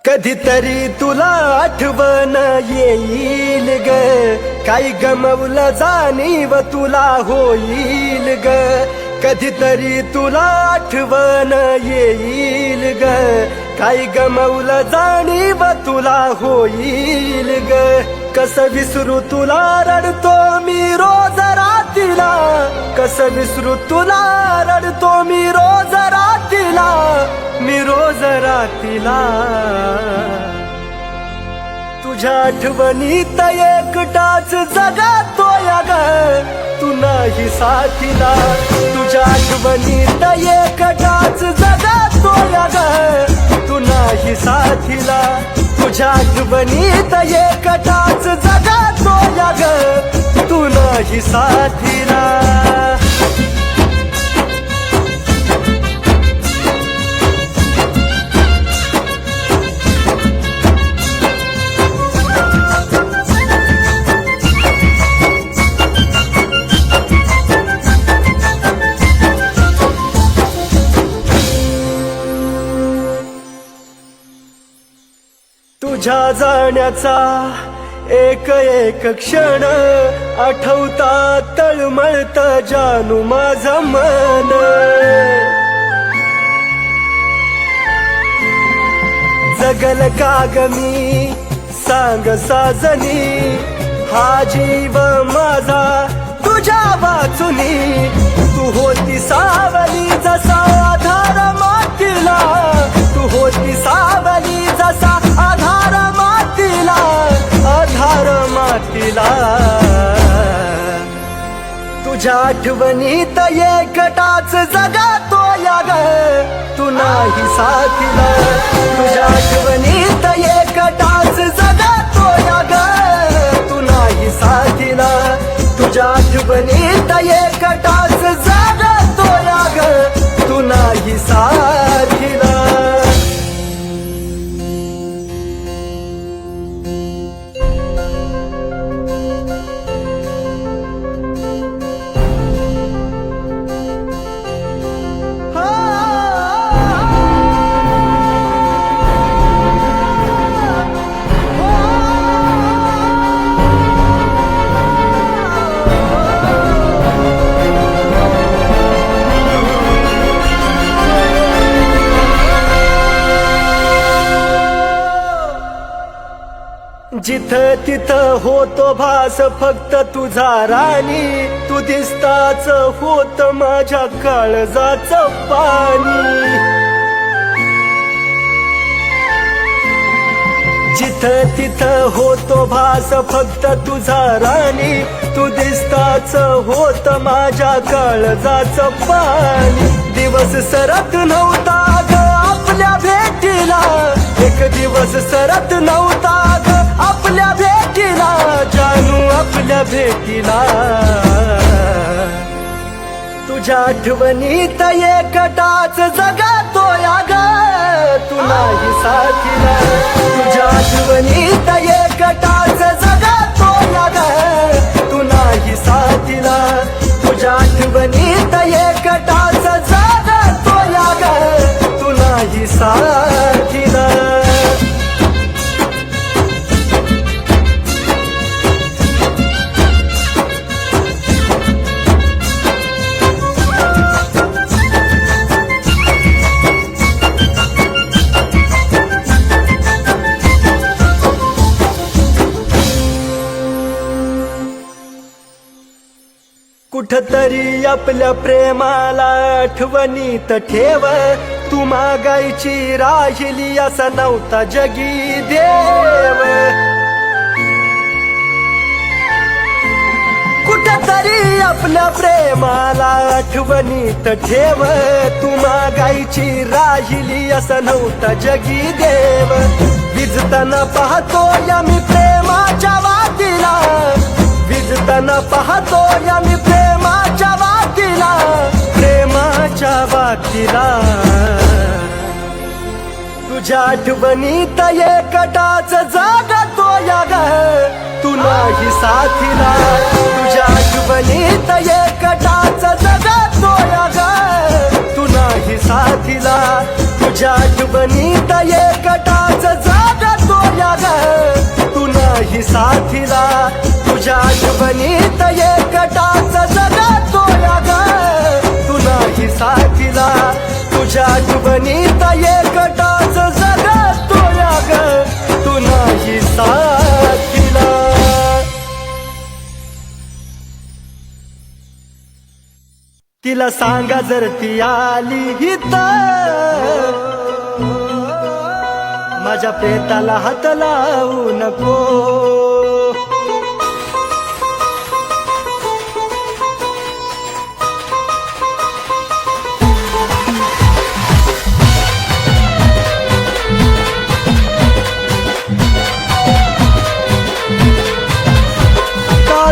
कधीतरी तुला आठवण येईल ग, काही गमवलं जाणीव तुला होईल ग. कधीतरी तुला आठवण येईल ग, काही गमवलं जाणीव तुला होईल ग. कसं विसरू तुला रडतो मी रोज रातीला, कसं विसरू तुला रडतो मी रोज रातीला, मी रोज रातीला. तुझ्या आठवणीत एकटाच जगतोय ग, तू नाही साथीला. तुझ्या आठवणीत एकटाच जगतोय ग, तू नाही साथीला. तुझ्या आठवणीत एकटाच जगतोय ग, तू नाही साथीला. तुझ्या जाण्याचा एक एक क्षण आठवता तळमळत जानू माझं मन. जगल का ग मी सांग साजनी, हा जीव माझा तुझ्या वाचुनी. तू होती सावली जसा आधार मातीला, तू होती सावली जसा आधार मातीला, आधार मातीला. तुझ्या आठवणीत एकटाच जगतोय ग, तू नाही साथीला. तुझ्या आठवणीत एकटाच जगतोय ग, तू नाही साथीला. तुझ्या आठवणीत एकटाच जगतोय ग, तू नाही साथीला. जिथं तिथं होतो भास फक्त तुझा राणी, तू दिसताच होत माझ्या काळजाचं पाणी. जिथं तिथं होतो भास फक्त तुझा राणी, तू दिसताच होत माझ्या काळजाचं पाणी. दिवस सरत नव्हता ग आपल्या भेटीला, एक दिवस सरत नव्हता ग आपल्या भेटीला, जानू आपल्या भेटीला. तुझ्या आठवणीत एकटाच जगतोय ग, तू नाही साथीला. तुझ्या आठवणीत एकटाच जगतोय ग, तू नाही साथीला. तुझ्या आठवणीत एकटाच जगतोय ग, तू नाही साथीला. कुठतरी आपल्या प्रेमाला आठवणीत ठेव, तू मागायची राहिली असा नव्हता जगी देव. कुठ कुठेतरी आपल्या प्रेमाला आठवणीत ठेव, तू मागायची राहिली असं नव्हता जगी देव. विजताना पाहतो या मी प्रेमाच्या वातीला, विजताना पाहतो या मी प्रेमाच्या वातीला, प्रेमाच्या वातीला. तुझ्या आठवणीत एकटाच जागतो या ग, तू नाही साथीला. तुझ्या आठवणीत एकटाच जगतो या ग, तू नाही साथीला. तुझ्या आठवणीत एकटाच जगतो या ग, तू नाही साथीला. तुझ्या आठवणीत एकटाच जगतो या ग, तू नाही साथीला. तुझ्या आठवणीत एकटाच जगतो या ग, तू नाही साथीला. तिला सांगा जर ती आली तर, माझ्या प्रेताला हात लावू नको.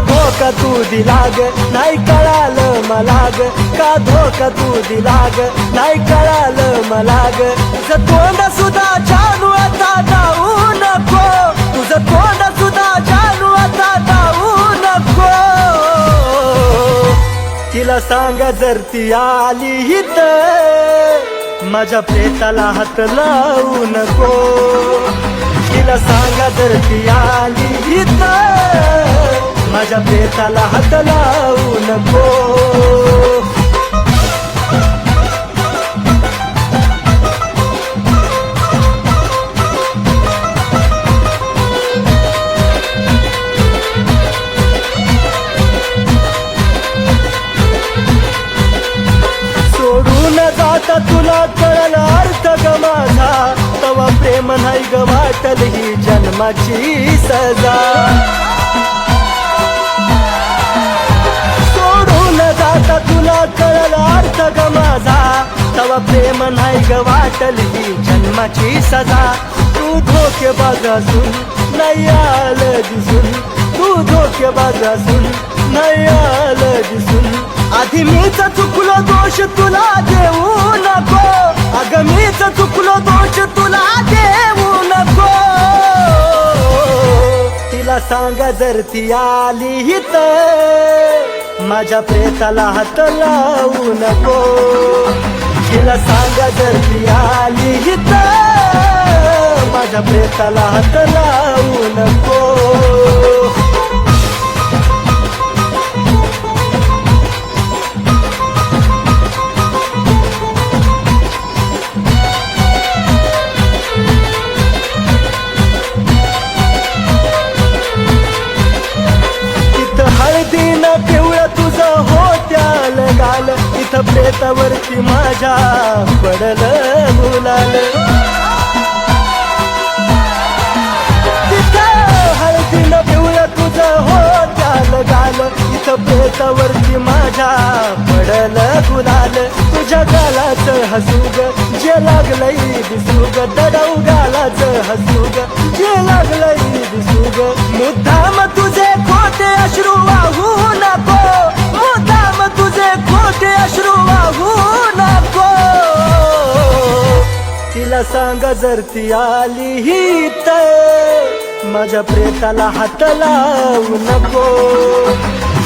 धोका तू दिला ग, नाही कळालं मला ग. का धोका तू दिला ग, नाही कळालं मला ग. तुझं तोंड सुद्धा जानू आता जाऊ नको, तुझं तोंड सुद्धा जानू आता जाऊ नको. तिला सांगा जर ती आली तर, माझ्या प्रेताला हात लावू नको. तिला सांगा जर ती आली तर, माझ्या प्रेताला हात लावू नको. सोडून जाता तुला कळला अर्थ ग माझा, तवा प्रेम नाही ग वाटल ही जन्माची सजा. आता तुला कळला अर्थ ग माझा, तवा प्रेम नाही ग वाटल ही जन्माची सजा. तू धोकेबाज असून नाही आलं दिसून, तू धोकेबाज असून नाही आलं दिसून. आधी मीच चुकलो दोष तुला देऊ नको, अगं मीच चुकलो दोष तुला देऊ नको. तिला सांगा जर ती आली तर, माझ्या प्रेताला हात लावू नको. तिला सांगा जर ती आली तर, माझ्या प्रेताला हात लावू नको. पिवळं तुझं होत्याल गाल, इथं प्रेतावरती माझ्या पडलं गुलाल. तिथं हळदीनं पिवळं तुझं होत्याल गाल, इथं प्रेतावरती माझ्या पडलं गुलाल. तुझ्या गालाचं हसूग जे लागलंय दिसूग, दडव गालाचं हसूग जे लागलंय दिसूग. मुद्दाम तुझे खोटे अश्रू वाहू नको, मुद्दाम तुझे खोटे अश्रू वाहू नको. तिला सांगा जर ती आली तर, माझ्या प्रेताला हात लावू नको.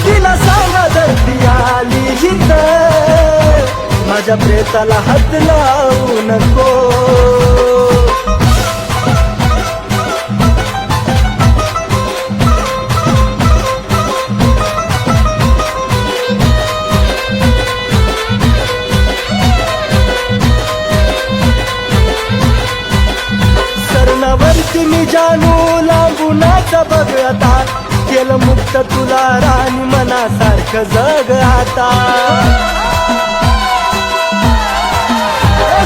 तिला सांगा जर ती आली तर, माझ्या प्रेताला हात लावू नको. सरणावरती मी जानू लांबूनाचा बघ आता, केलं मुक्त तुला राणी मनासारखं जग आता.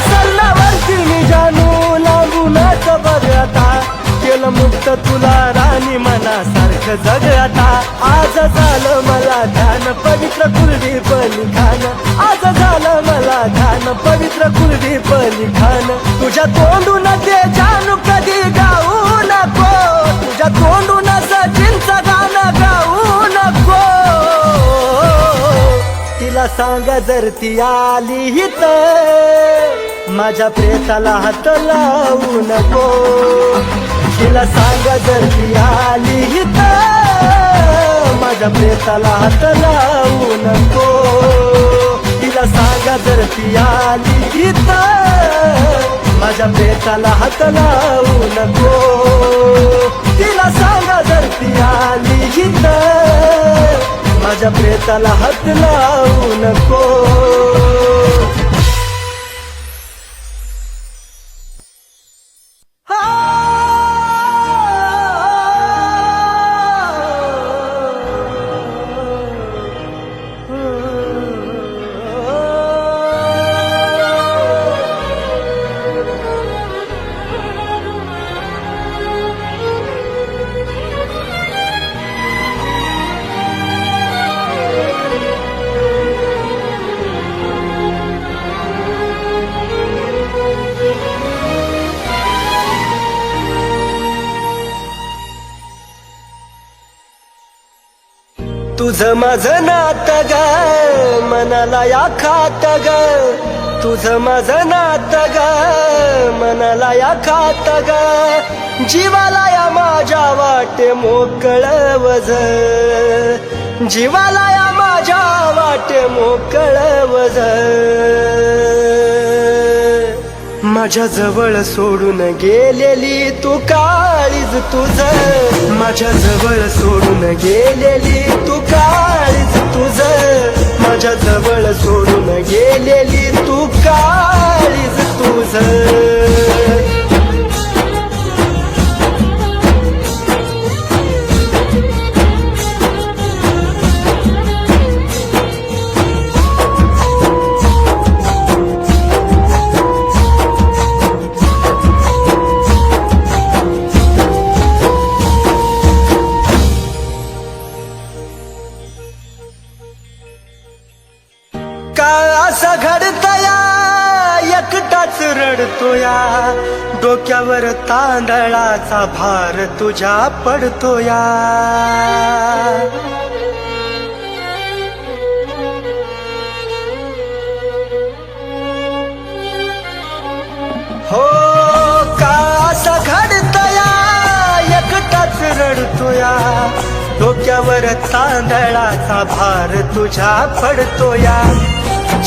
सरणावरती मी जानू लांबूनाचा बघ आता, केलं मुक्त तुला राणी मनासारखं अख जग आता. आज झालं मला ध्यान पवित्र कुलदीप लिखाण. आज झालं मला ध्यान पवित्र कुलदीप लिखाण. तुझ्या तोंडून ते जानू कधी गाऊ नको. तुझ्या तोंडून सचिनचं गाणं गाऊ नको. तिला सांगा जर ती आली तर माझ्या प्रेताला हात लावू नको. तिला सांगा जर ती आली तर माझ्या प्रेताला हात लावू नको. तिला सांगा जर ती आली तर माझ्या प्रेताला हात लावू नको. तिला सांगा जर ती आली तर माझ्या प्रेताला हात लावू नको. तुझं माझं नातं ग मनाला या खात ग. तुझं माझं नातं ग मनाला या खात ग. जीवाला या माझ्या वाटे मोकळ वज. जीवाला या माझ्या वाटे मोकळ वज. माझ्या जवळ सोडून गेलेली तू काळीज तुझं. माझ्या जवळ सोडून गेलेली तू काळीज तुझं. माझ्या जवळ सोडून गेलेली तू काळीज तुझं. असं घडतया एकटाच रडतोया. डोक्यावर तांदळाचा भार तुझ्या पडतोया. हो का असं घडतया एकटाच रडतोया. डोक्यावर तांदळाचा भार तुझ्या पडतोया.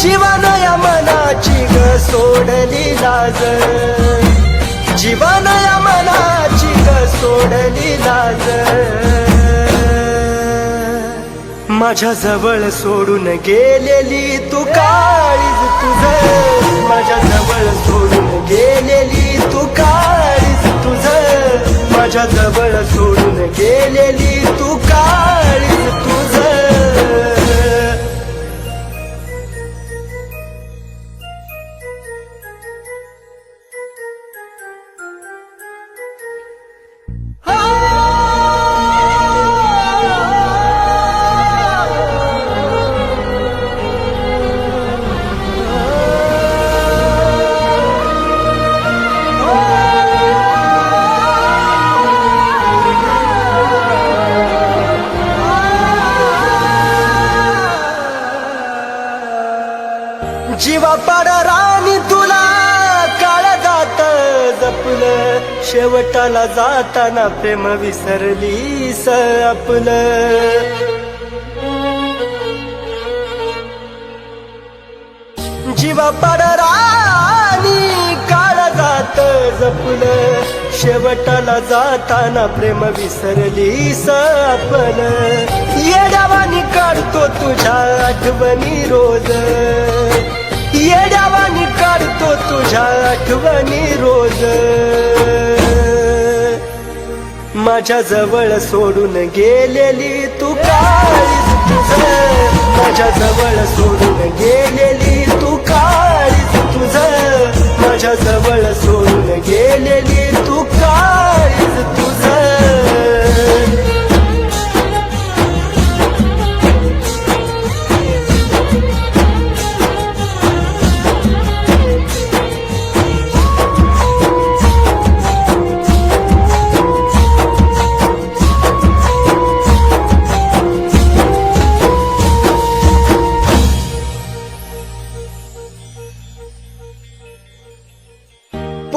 जीवानं या मनाची ग सोडली लाज. जीवानं या मनाची ग सोडली लाज. माझ्या जवळ सोडून गेलेली तू काळीज तुझं. माझ्या जवळ सोडून गेलेली तू काळीज तुझं. माझ्या जवळ सोडून गेलेली तू काळीज तुझं. जीवा पाड राणी तुला काळजात जपलं. शेवटाला जाताना प्रेम विसरलीस आपलं. जीवा पाड राणी काळजात जपलं. शेवटाला जाताना प्रेम विसरलीस आपलं. येड्यावानी काढतो तुझ्या आठवणी रोज. येड्यावानी काढतो तुझ्या आठवणी रोज. माझ्या जवळ सोडून गेलेली तू काळीज तुझं. माझ्या जवळ सोडून गेलेली तू काळीज तुझं. माझ्या जवळ सोडून गेलेली तू काळीज तुझं.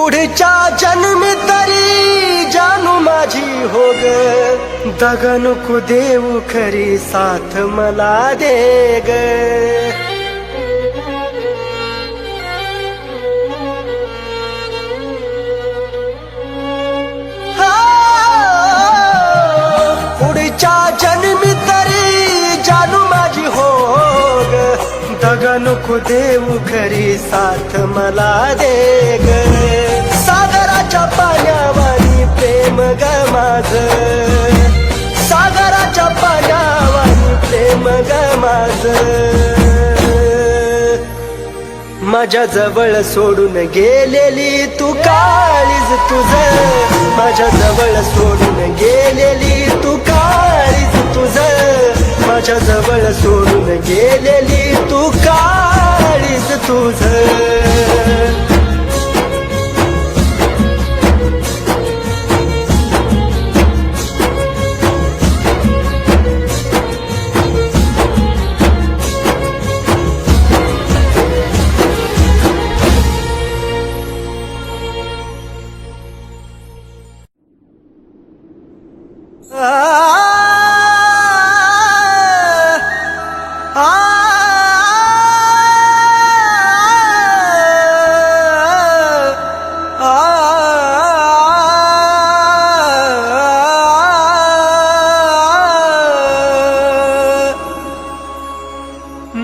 पुढच्या जन्मी तरी जानू माझी हो ग, दगा नको देऊ खरी साथ मला दे ग. पुढच्या जन्मी तरी जानू माझी हो ग, दगा नको देऊ खरी साथ मला दे ग. सागराच्या पाण्यावानी प्रेम ग माझं, सागराच्या पाण्यावानी प्रेम ग माझं. माझ्या जवळ सोडून गेलेली तू काळीज तुझं, माझ्या जवळ सोडून गेलेली तू काळीज तुझं, माझ्या जवळ सोडून गेलेली तू काळीज तुझं.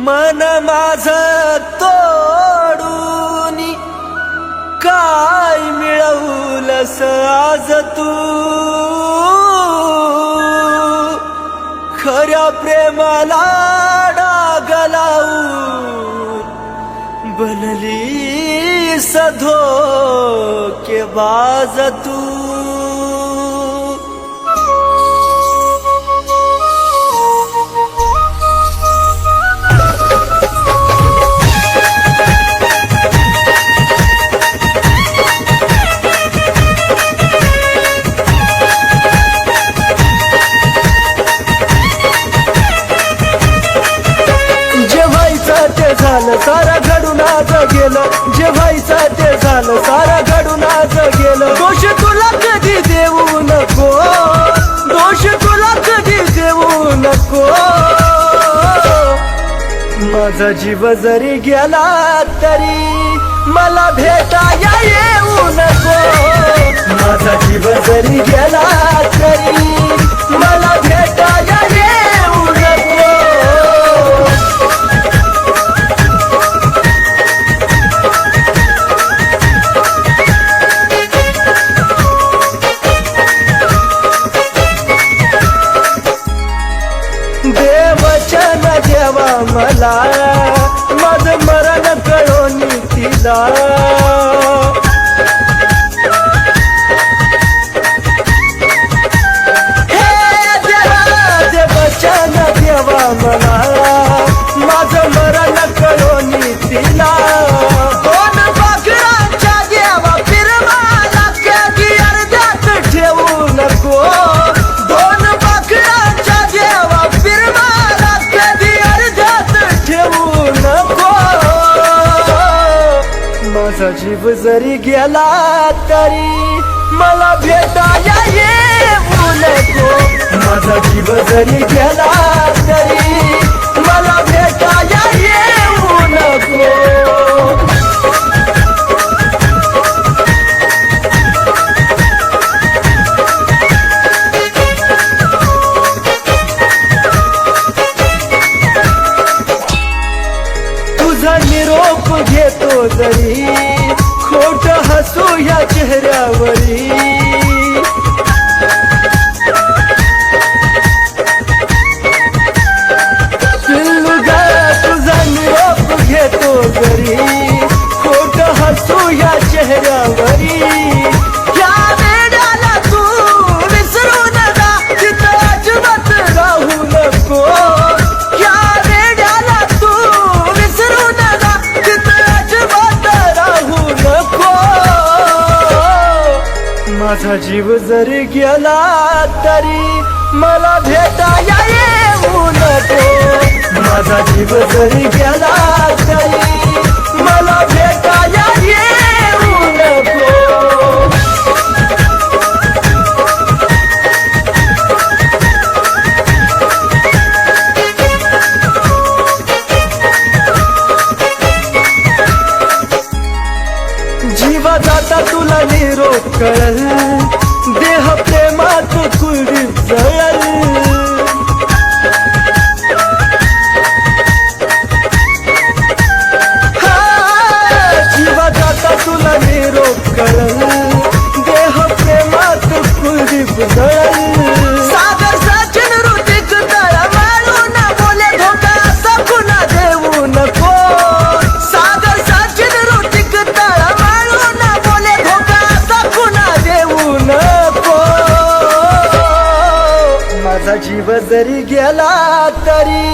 मन माझं तोडून काय मिळवलंस आज तू, खऱ्या प्रेमाला डाग लावून बनली धोकेबाज तू. सारा घडून आज गेलं, जे व्हायचं ते झालं, सारा घडून आज गेलं. दोष तुला कधी देऊ नको, दोष तुला कधी देऊ नको. माझा जीव जरी गेला तरी मला भेटाया येऊ नको, माझा जीव जरी गेला तरी मला भेटाया येऊ नको. देवचन देवा मला माझं मरण कळून तिला, हे देवा देवचन देवा मला माझं मरण कळून तिला. दोन पाखरांच्या देवा फिरवाला कधी अर्ध्यात ठेवू नको, दोन पाखरांच्या देवा फिरवाला कधी अर्ध्यात ठेवू नको. माझा जीव जरी गेला तरी मला भेटाया येऊ नको, माझा जीव जरी गेला तरी मला भेटाया येऊ नको. तुझा निरोप घेतो जरी खोट हसू या चेहऱ्यावरी, पिल्लुगा तुझा निरोप घेतो जरी खोट हसू या चेहऱ्यावरी. या वेड्याला तू विसरून जा तिथं अजिबात राहू नको, या वेड्याला तू विसरून जा तिथं अजिबात राहू नको. माझा जीव जरी गेला तरी मला भेटाया येऊ नको, माझा जीव जरी गेला तरी मला भेटाया येऊ नको. जीवा जाता तुला निरोप कळल, देह प्रेमात कुलदीप जळल. जीवा जाता तुला निरोप कळल, देह प्रेमात कुलदीप जळल. सागर सचिन ऋतिक तळमळून बोले धोका सकुना देऊ नको. सागर सचिन ऋतिक तळमळून बोले धोका सकुना देऊ नको. माझा जीव जरी गेला तरी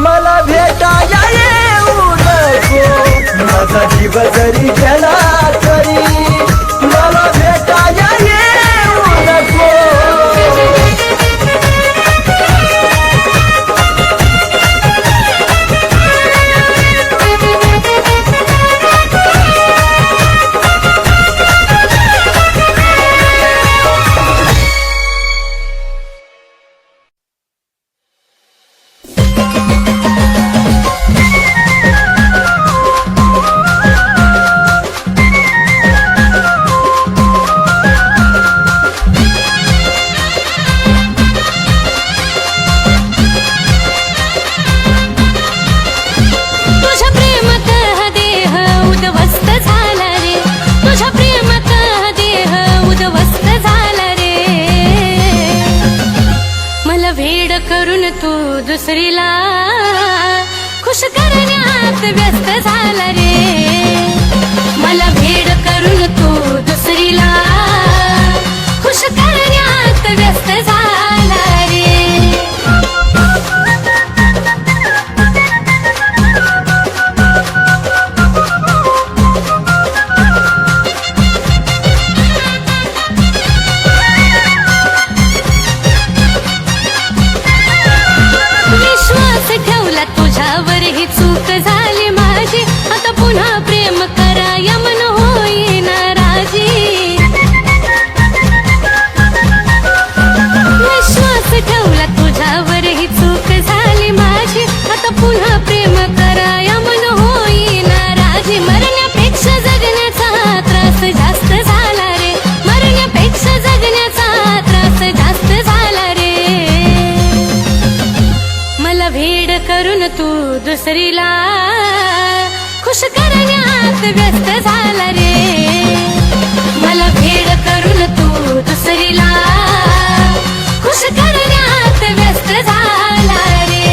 मला भेटाया येऊ नको. माझा जीव जरी गेला तरी मला भेटाया येऊ नको. दुसरीला खुश करण्यात व्यस्त झाला रे. मला भेड करून तू दुसरीला खुश करण्यात व्यस्त झाला रे. विश्वास ठेवला तुझ्यावर ही चूक झाली माझी. आता पुन्हा प्रेम करा यमन होईना राजी. विश्वास ठेवला तुझ्यावर ही चूक झाली माझी. आता पुन्हा प्रेम करा यमन होईना राजी. मरण्यापेक्षा जगण्याचा त्रास जास्त झाला रे. मरण्यापेक्षा जगण्याचा त्रास जास्त झाला रे. मला भेड करून तू दुसरीला खुश करण्यात व्यस्त झाला रे. मला भेड करून तू दुसरीला खुश करण्यात व्यस्त झाला रे.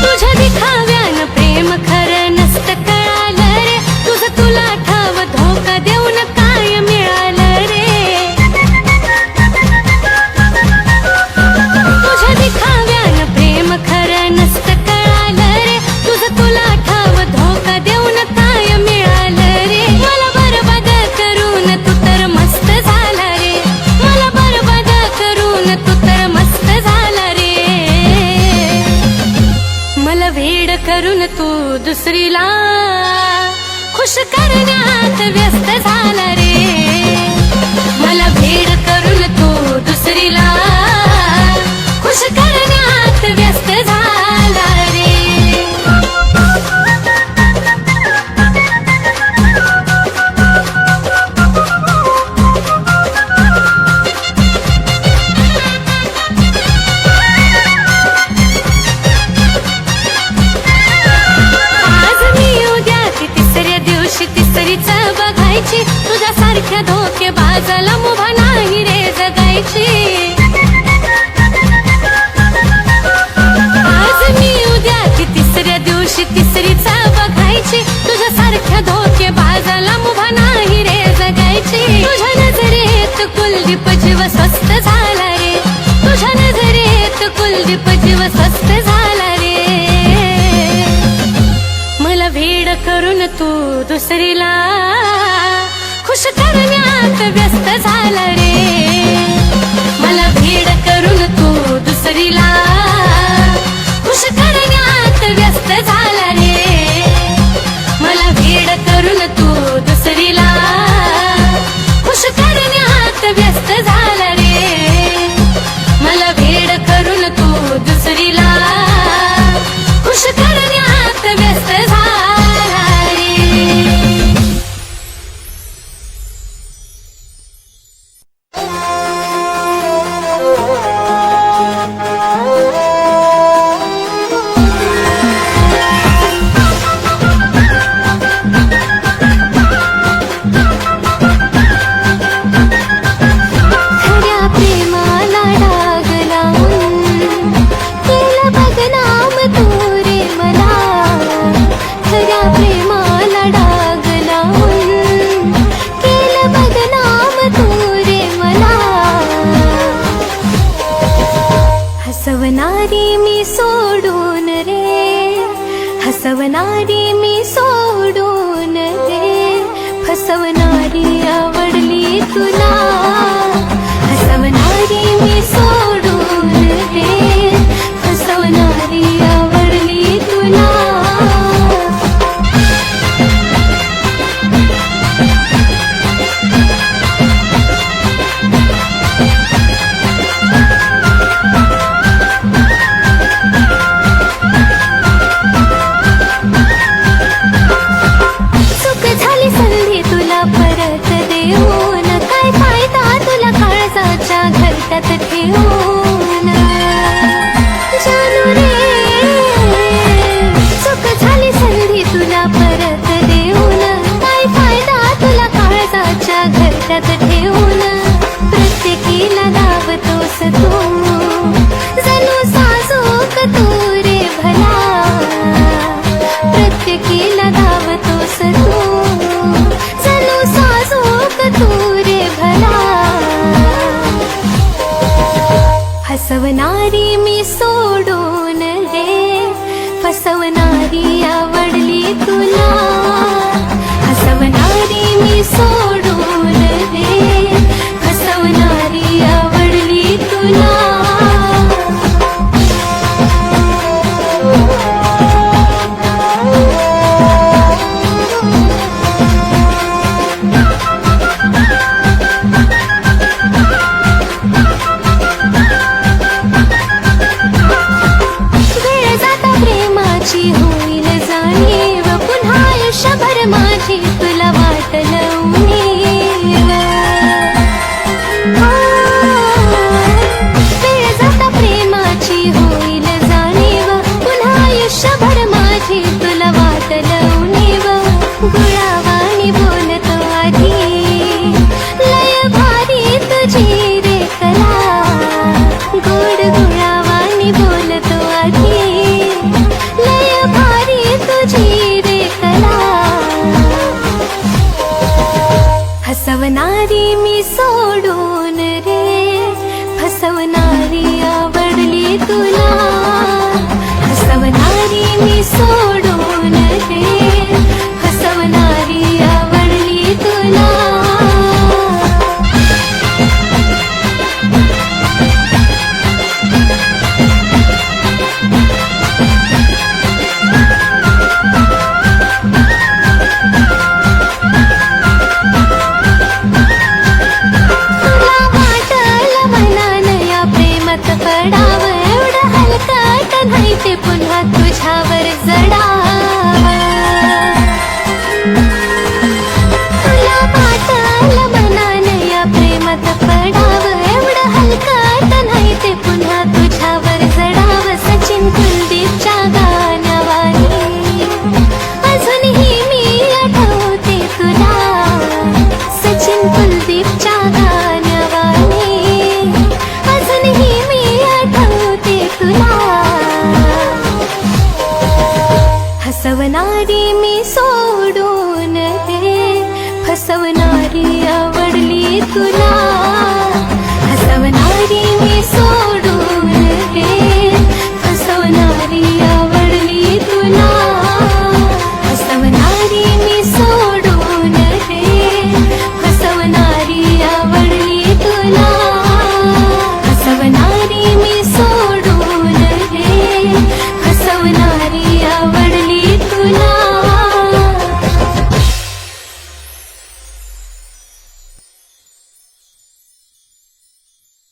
तुझ्या दिखाव्यानं प्रेम खरं नसतं कळालं रे. तुझं तुला ठाव धोका देऊन काय मिळालं रे. तुझ्या दिखाव्यानं प्रेम खरं नसतं कळालं रे. तुझं तुला ठाव धोका देऊन काय मिळालं रे. मला बरबाद करून तू तर मस्त झाला रे. मला बरबाद करून तू तर मस्त झाला रे. मला भेड करून तू दुसरीला खुश करण्यात व्यस्त झाला रे. मला भेड करून तू दुसरीला खुश करण्यात व्यस्त झाला रे. आज मी उद्या ती तिसऱ्या दिवशी तिसरीच बघायची. तुझ्यासारख्या धोकेबाजाला मुभा नाही रे जगायची. आज मी उद्या ती तिसऱ्या दिवशी तिसरीच बघायची. तुझ्यासारख्या धोकेबाजाला मुभा नाही रे जगायची. तुझ्या नजरेत कुलदीप जीव स्वस्त झाला रे. तुझ्या नजरेत कुलदीप जीव स्वस्त झाला रे. मला भेड करून तू दुसरीला खुश करण्यात व्यस्त झाला रे. मला भेड करून तू दुसरीला खुश करण्यात व्यस्त झाला रे. मला भेड करून तू दुसरी मनात ठेवून प्रत्येकीला दावतोस तू जणू साजूक तू रे भला प्रत्येकीला दावतोस तू जणू साजूक तू रे भला हसवणारी मी सोडून रे फसवणारी आवडली तुला हसवणारी मी सोडून रे फसवणारी आवडली तुला होईल जाणीव पुन्हा आयुष्यभर माझी तुला वाट लावणीव वेळ जाता प्रेमाची होईल जाणीव पुन्हा आयुष्यभर माझी तुला वाट लावणीव गुळावाणी बोलतो आधी लय भारी तुझी रे कला गोड गुळावाणी बोलतो आधी हसवणारी मी सोडून रे फसवणारी आवडली तुला हसवणारी मी सोडून रे फसवणारी आवडली तुला पडावं एवढं हलकट नाही ते पुन्हा तुझ्यावर जडावं तुला वाटलं मनानं या प्रेमात पडावं एवढं हलकट नाही ते पुन्हा तुझ्यावर जडावं सचिन कुलदीपच्या गाण्यावानी अजूनही मी आठवते तुला सचिन कुलदीपच्या गाण्यावानी अजूनही हसवणारी मी सोडून रे फसवणारी आवडली तुला